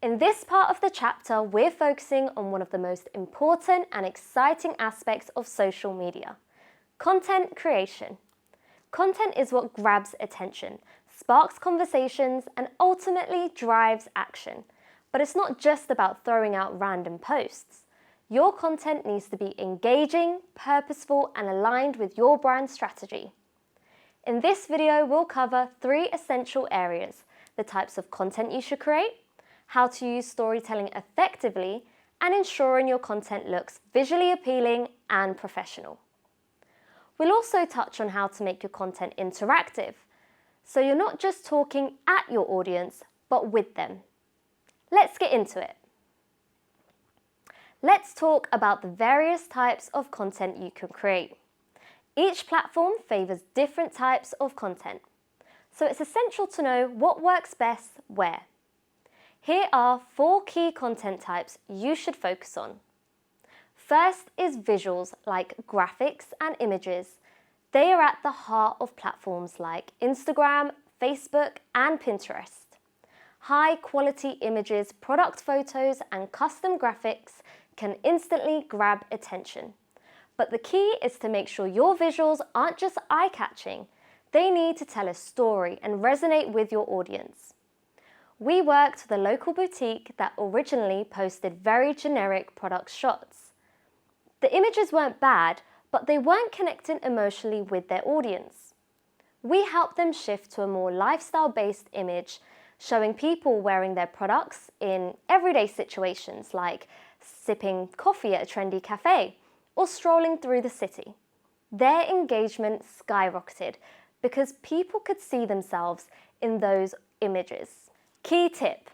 In this part of the chapter, we're focusing on one of the most important and exciting aspects of social media: content creation. Content is what grabs attention, sparks conversations, and ultimately drives action. But it's not just about throwing out random posts. Your content needs to be engaging, purposeful, and aligned with your brand strategy. In this video, we'll cover 3 essential areas: the types of content you should create, how to use storytelling effectively, and ensuring your content looks visually appealing and professional. We'll also touch on how to make your content interactive, so you're not just talking at your audience, but with them. Let's get into it. Let's talk about the various types of content you can create. Each platform favors different types of content, so it's essential to know what works best where. Here are 4 key content types you should focus on. First is visuals like graphics and images. They are at the heart of platforms like Instagram, Facebook, and Pinterest. High quality images, product photos, and custom graphics can instantly grab attention. But the key is to make sure your visuals aren't just eye-catching. They need to tell a story and resonate with your audience. We worked with a local boutique that originally posted very generic product shots. The images weren't bad, but they weren't connecting emotionally with their audience. We helped them shift to a more lifestyle-based image, showing people wearing their products in everyday situations like sipping coffee at a trendy cafe or strolling through the city. Their engagement skyrocketed because people could see themselves in those images. Key tip: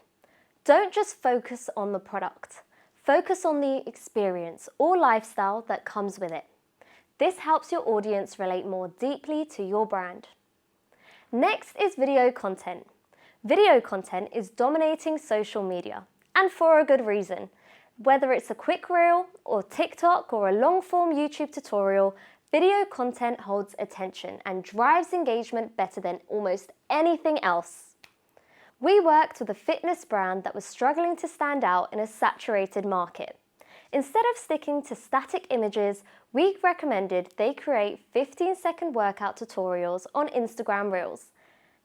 don't just focus on the product. Focus on the experience or lifestyle that comes with it. This helps your audience relate more deeply to your brand. Next is video content. Video content is dominating social media, and for a good reason. Whether it's a quick reel or TikTok or a long-form YouTube tutorial, video content holds attention and drives engagement better than almost anything else. We worked with a fitness brand that was struggling to stand out in a saturated market. Instead of sticking to static images, we recommended they create 15-second workout tutorials on Instagram Reels.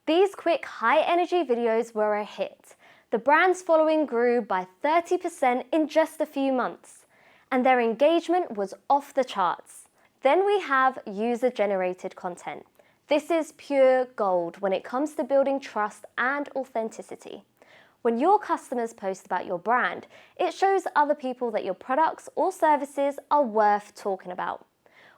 These quick, high-energy videos were a hit. The brand's following grew by 30% in just a few months, and their engagement was off the charts. Then we have user-generated content. This is pure gold when it comes to building trust and authenticity. When your customers post about your brand, it shows other people that your products or services are worth talking about.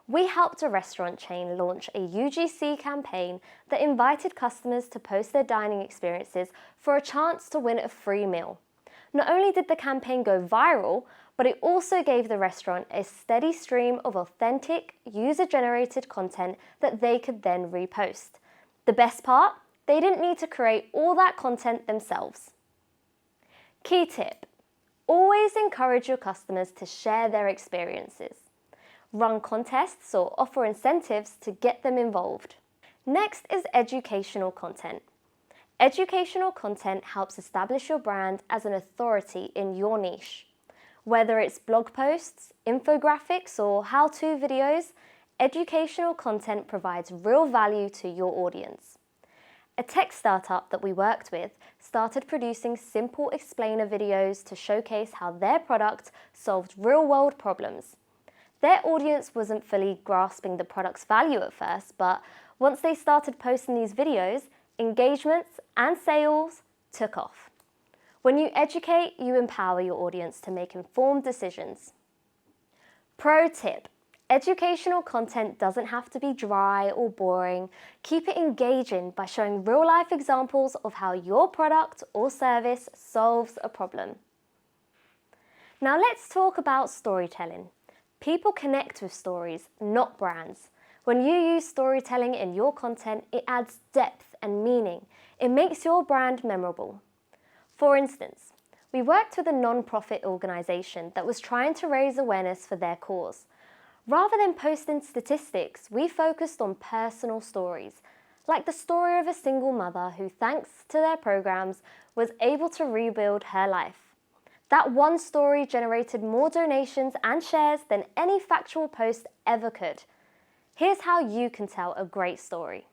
We helped a restaurant chain launch a UGC campaign that invited customers to post their dining experiences for a chance to win a free meal. Not only did the campaign go viral, but it also gave the restaurant a steady stream of authentic, user-generated content that they could then repost. The best part? They didn't need to create all that content themselves. Key tip: always encourage your customers to share their experiences. Run contests or offer incentives to get them involved. Next is educational content. Educational content helps establish your brand as an authority in your niche. Whether it's blog posts, infographics, or how-to videos, educational content provides real value to your audience. A tech startup that we worked with started producing simple explainer videos to showcase how their product solved real-world problems. Their audience wasn't fully grasping the product's value at first, but once they started posting these videos, engagements and sales took off. When you educate, you empower your audience to make informed decisions. Pro tip: educational content doesn't have to be dry or boring. Keep it engaging by showing real-life examples of how your product or service solves a problem. Now let's talk about storytelling. People connect with stories, not brands. When you use storytelling in your content, it adds depth and meaning. It makes your brand memorable. For instance, we worked with a non-profit organisation that was trying to raise awareness for their cause. Rather than posting statistics, we focused on personal stories, like the story of a single mother who, thanks to their programs, was able to rebuild her life. That one story generated more donations and shares than any factual post ever could. Here's how you can tell a great story.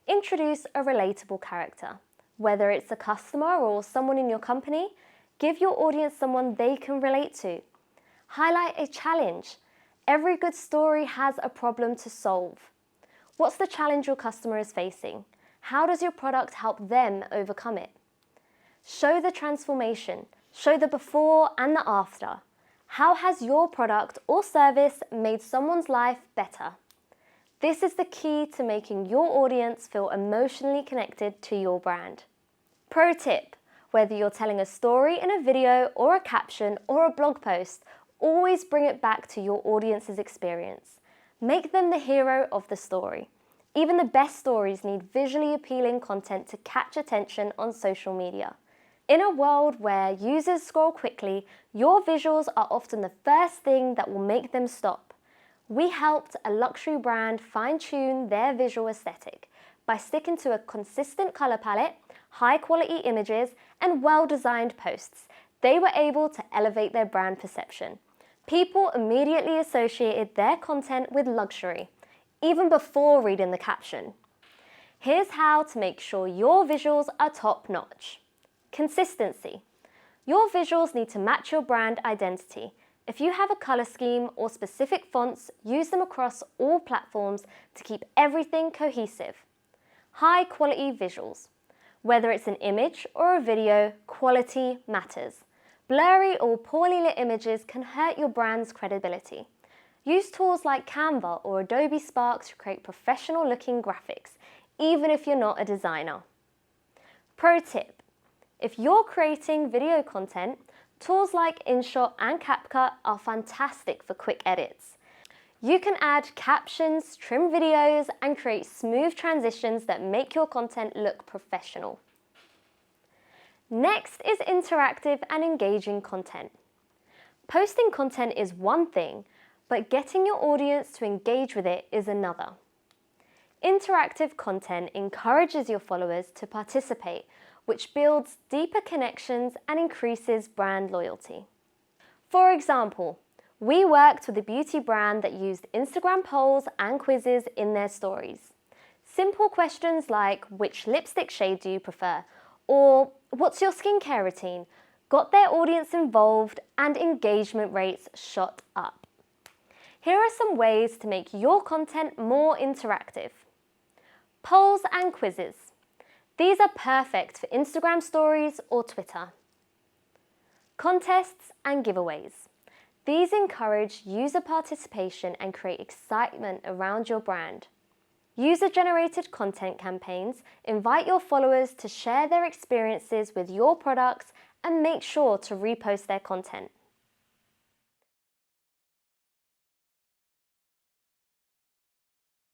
Introduce a relatable character. Whether it's a customer or someone in your company, give your audience someone they can relate to. Highlight a challenge. Every good story has a problem to solve. What's the challenge your customer is facing? How does your product help them overcome it? Show the transformation. Show the before and the after. How has your product or service made someone's life better? This is the key to making your audience feel emotionally connected to your brand. Pro tip: whether you're telling a story in a video or a caption or a blog post, always bring it back to your audience's experience. Make them the hero of the story. Even the best stories need visually appealing content to catch attention on social media. In a world where users scroll quickly, your visuals are often the first thing that will make them stop. We helped a luxury brand fine-tune their visual aesthetic by sticking to a consistent color palette, high-quality images, and well-designed posts. They were able to elevate their brand perception. People immediately associated their content with luxury, even before reading the caption. Here's how to make sure your visuals are top-notch. Consistency. Your visuals need to match your brand identity. If you have a color scheme or specific fonts, use them across all platforms to keep everything cohesive. High quality visuals. Whether it's an image or a video, quality matters. Blurry or poorly lit images can hurt your brand's credibility. Use tools like Canva or Adobe Spark to create professional looking graphics, even if you're not a designer. Pro tip: if you're creating video content, tools like InShot and CapCut are fantastic for quick edits. You can add captions, trim videos, and create smooth transitions that make your content look professional. Next is interactive and engaging content. Posting content is one thing, but getting your audience to engage with it is another. Interactive content encourages your followers to participate, which builds deeper connections and increases brand loyalty. For example, we worked with a beauty brand that used Instagram polls and quizzes in their stories. Simple questions like, which lipstick shade do you prefer? Or, what's your skincare routine? Got their audience involved and engagement rates shot up. Here are some ways to make your content more interactive. Polls and quizzes. These are perfect for Instagram stories or Twitter. Contests and giveaways. These encourage user participation and create excitement around your brand. User-generated content campaigns invite your followers to share their experiences with your products and make sure to repost their content.